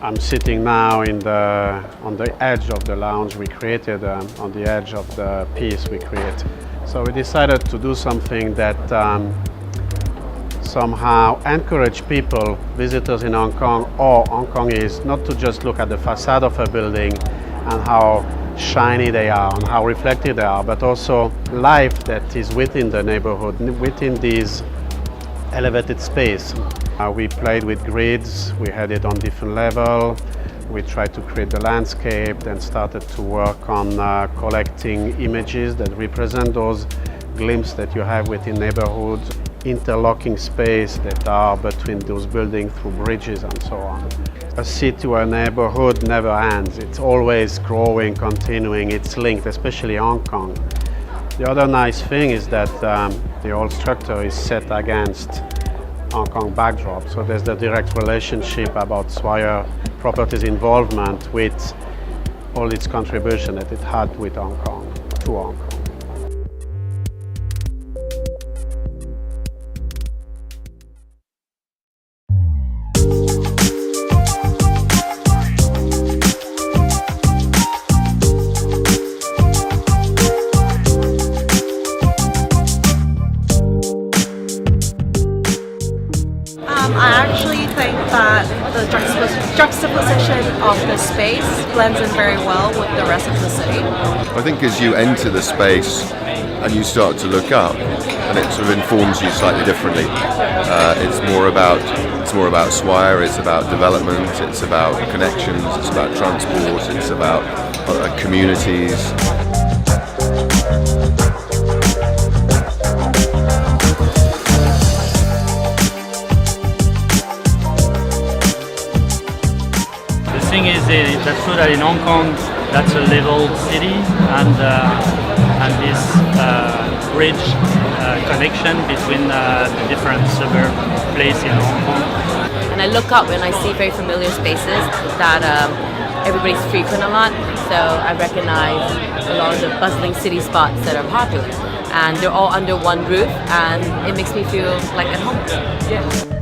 I'm sitting now on the edge of the lounge we created, on the edge of the piece we create. So we decided to do something that somehow encourage people, visitors in Hong Kong or Hong Kongese, not to just look at the facade of a building and how shiny they are and how reflective they are, but also life that is within the neighborhood, within these elevated space. We played with grids, we had it on different levels. We tried to create the landscape, then started to work on collecting images that represent those glimpses that you have within neighborhoods, interlocking space that are between those buildings through bridges and so on. A city or a neighborhood never ends. It's always growing, continuing, it's linked, especially Hong Kong. The other nice thing is that the whole structure is set against Hong Kong backdrop. So there's the direct relationship about Swire Properties' involvement with all its contribution that it had with Hong Kong, to Hong Kong. I actually think that the juxtaposition of the space blends in very well with the rest of the city. I think as you enter the space and you start to look up, and it sort of informs you slightly differently. It's more about Swire, it's about development, it's about connections, it's about transport, it's about communities. The thing is that's true that in Hong Kong that's a level city, and this bridge connection between the different suburb places in Hong Kong. And I look up and I see very familiar spaces that everybody's frequent a lot, so I recognize a lot of the bustling city spots that are popular, and they're all under one roof, and it makes me feel like at home. Yeah.